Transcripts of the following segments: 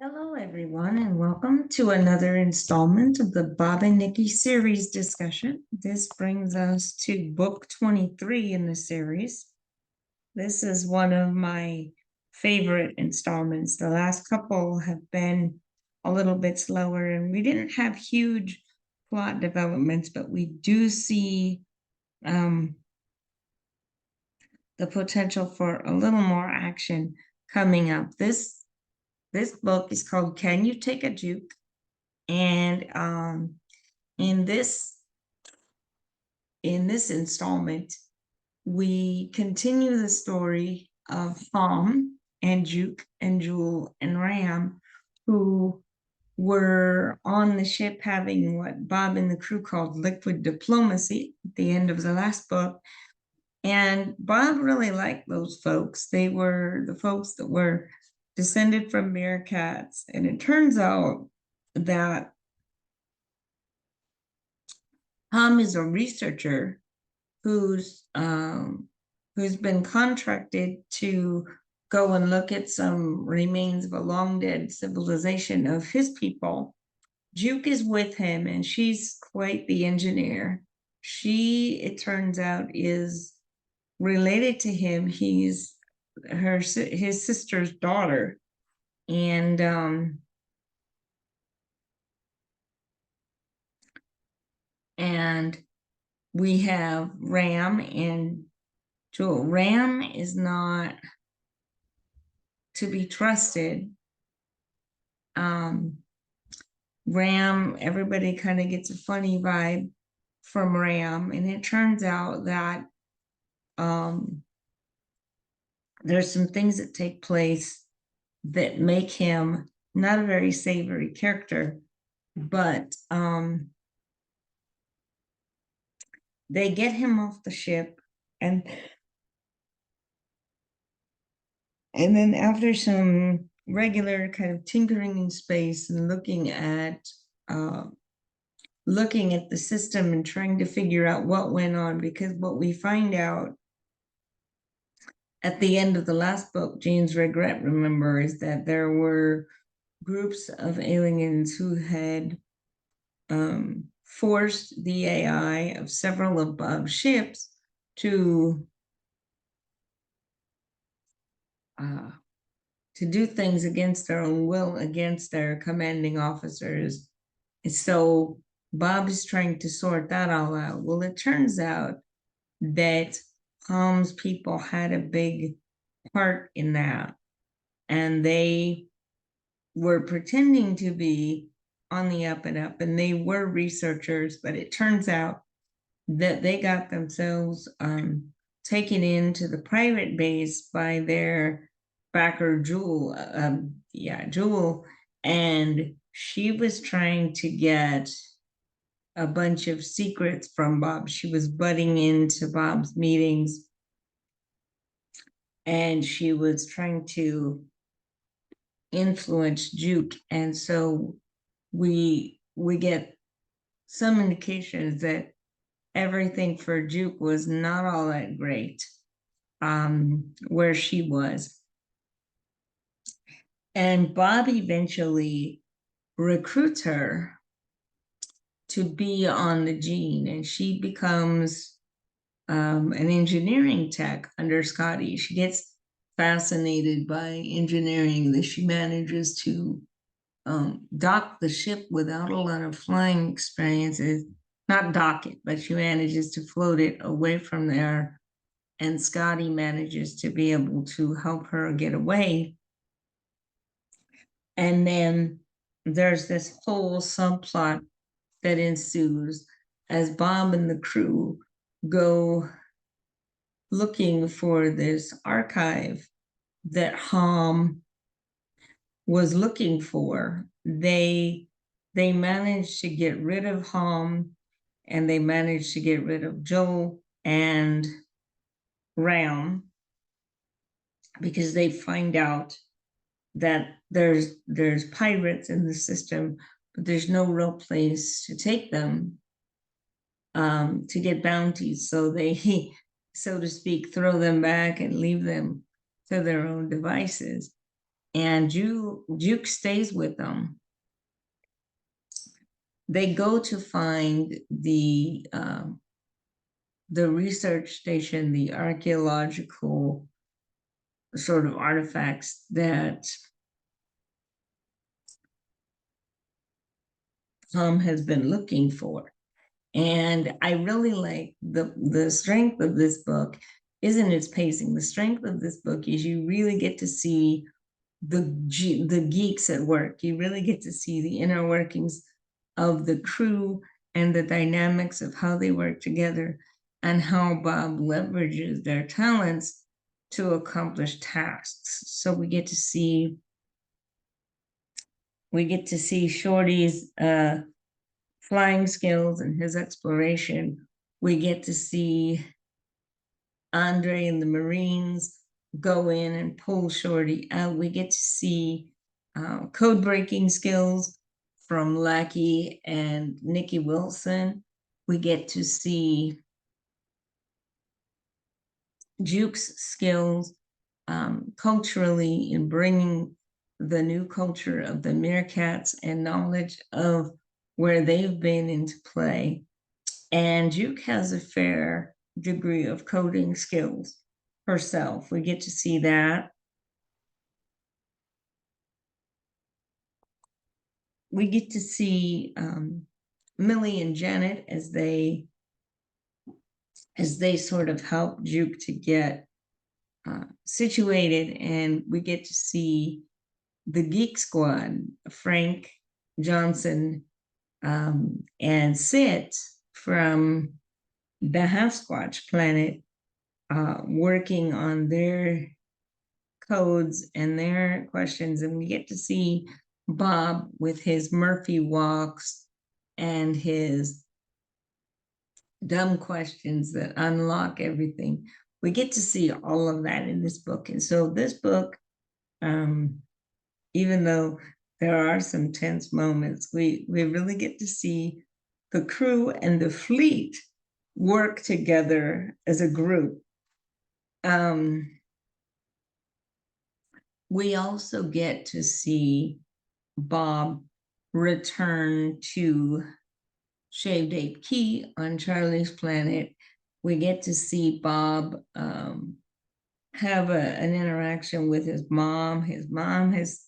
Hello, everyone, and welcome to another installment of the Bob and Nikki series discussion. This brings us to book 23 in the series. This is one of my favorite installments. The last couple have been a little bit slower, and we didn't have huge plot developments, but we do see the potential for a little more action coming up. This book is called Can You Take a Juke? And in this installment, we continue the story of Homm and Juke and Jewel and Ram, who were on the ship having what Bob and the crew called liquid diplomacy at the end of the last book. And Bob really liked those folks. They were the folks that were descended from meerkats. And it turns out that Homm is a researcher who's been contracted to go and look at some remains of a long dead civilization of his people. Juke is with him, and she's quite the engineer. She, it turns out, is related to him. He's his sister's daughter, and we have Ram and Jewel. Ram is not to be trusted. Ram, everybody kind of gets a funny vibe from Ram, and it turns out that there's some things that take place that make him not a very savory character, but they get him off the ship, and then after some regular kind of tinkering in space and looking at the system and trying to figure out what went on, because what we find out at the end of the last book, Jane's Regret, remember, is that there were groups of aliens who had forced the AI of several above ships to do things against their own will, against their commanding officers. And so Bob is trying to sort that all out. Well, it turns out that Homm's people had a big part in that, and they were pretending to be on the up and up, and they were researchers, but it turns out that they got themselves taken into the pirate base by their backer Jewel. Jewel, and she was trying to get a bunch of secrets from Bob. She was butting into Bob's meetings, and she was trying to influence Juke. And so we get some indications that everything for Juke was not all that great where she was. And Bob eventually recruits her to be on the Gene, and she becomes an engineering tech under Scotty. She gets fascinated by engineering, that she manages to dock the ship without a lot of flying experiences. Not dock it, but she manages to float it away from there, and Scotty manages to be able to help her get away. And then there's this whole subplot that ensues as Bob and the crew go looking for this archive that Homm was looking for. They managed to get rid of Homm, and they managed to get rid of Joel and Ram, because they find out that there's pirates in the system, but there's no real place to take them to get bounties. So they, so to speak, throw them back and leave them to their own devices. and Juke stays with them. They go to find the research station, the archaeological sort of artifacts that Homm has been looking for. And I really like the strength of this book isn't its pacing. The strength of this book is you really get to see the geeks at work. You really get to see the inner workings of the crew and the dynamics of how they work together and how Bob leverages their talents to accomplish tasks. So we get to see Shorty's flying skills and his exploration. We get to see Andre and the Marines go in and pull Shorty out. We get to see code breaking skills from Lackey and Nikki Wilson. We get to see Juke's skills culturally in bringing the new culture of the Meerkats and knowledge of where they've been into play. And Juke has a fair degree of coding skills herself. We get to see that. We get to see Millie and Janet as they sort of help Juke to get situated, and we get to see the Geek Squad, Frank Johnson and Sid from the Half Squatch planet working on their codes and their questions. And we get to see Bob with his Murphy walks and his dumb questions that unlock everything. We get to see all of that in this book. And so this book, even though there are some tense moments, we really get to see the crew and the fleet work together as a group. We also get to see Bob return to Shaved Ape Key on Charlie's planet. We get to see Bob have an interaction with his mom. His mom has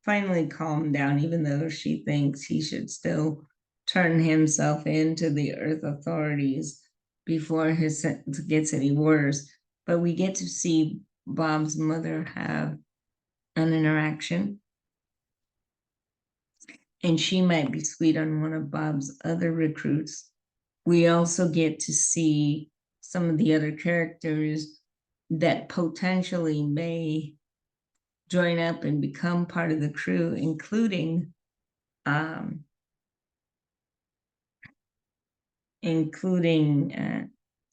finally calmed down, even though she thinks he should still turn himself into the Earth authorities before his sentence gets any worse. But we get to see Bob's mother have an interaction. And she might be sweet on one of Bob's other recruits. We also get to see some of the other characters that potentially may join up and become part of the crew, including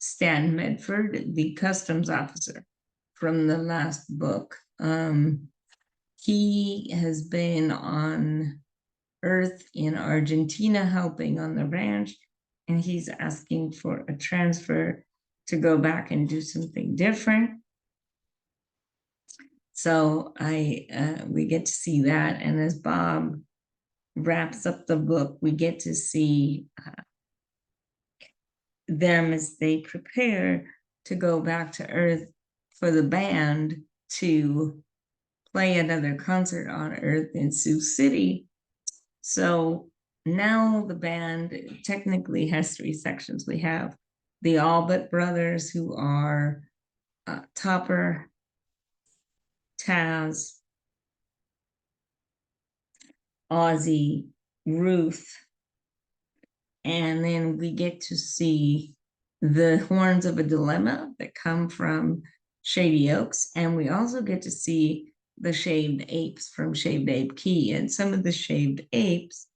Stan Medford, the customs officer from the last book. He has been on Earth in Argentina helping on the ranch, and he's asking for a transfer to go back and do something different. So we get to see that, and as Bob wraps up the book, we get to see them as they prepare to go back to Earth for the band to play another concert on Earth in Sioux City. So now the band technically has three sections. We have the Albert brothers, who are Topper, Taz, Ozzy, Ruth, and then we get to see the Horns of a Dilemma that come from Shady Oaks, and we also get to see the Shaved Apes from Shaved Ape Key, and some of the Shaved Apes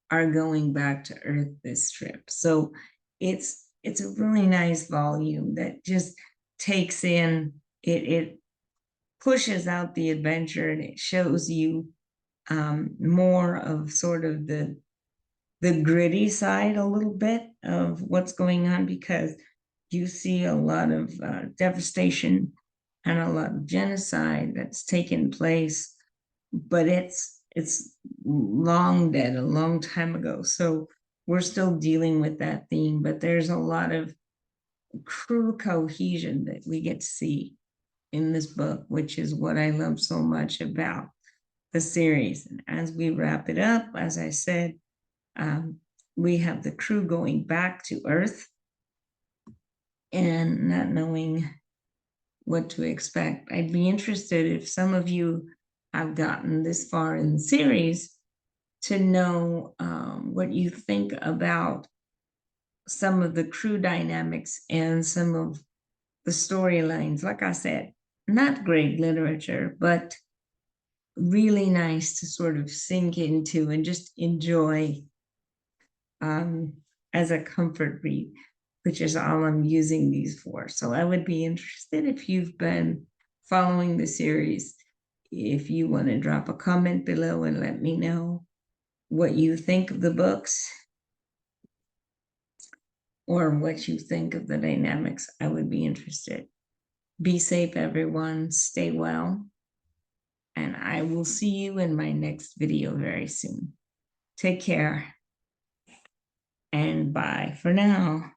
are going back to Earth this trip. So it's a really nice volume that just takes in, it pushes out the adventure, and it shows you more of sort of the gritty side a little bit of what's going on, because you see a lot of devastation and a lot of genocide that's taken place but it's long dead, a long time ago. So we're still dealing with that theme, but there's a lot of crew cohesion that we get to see in this book, which is what I love so much about the series. And as we wrap it up, as I said, we have the crew going back to Earth and not knowing what to expect. I'd be interested if some of you have gotten this far in the series to know what you think about some of the crew dynamics and some of the storylines. Like I said, not great literature, but really nice to sort of sink into and just enjoy as a comfort read, which is all I'm using these for. So I would be interested if you've been following the series, if you want to drop a comment below and let me know what you think of the books or what you think of the dynamics. I would be interested. Be safe, everyone. Stay well. And I will see you in my next video very soon. Take care. And bye for now.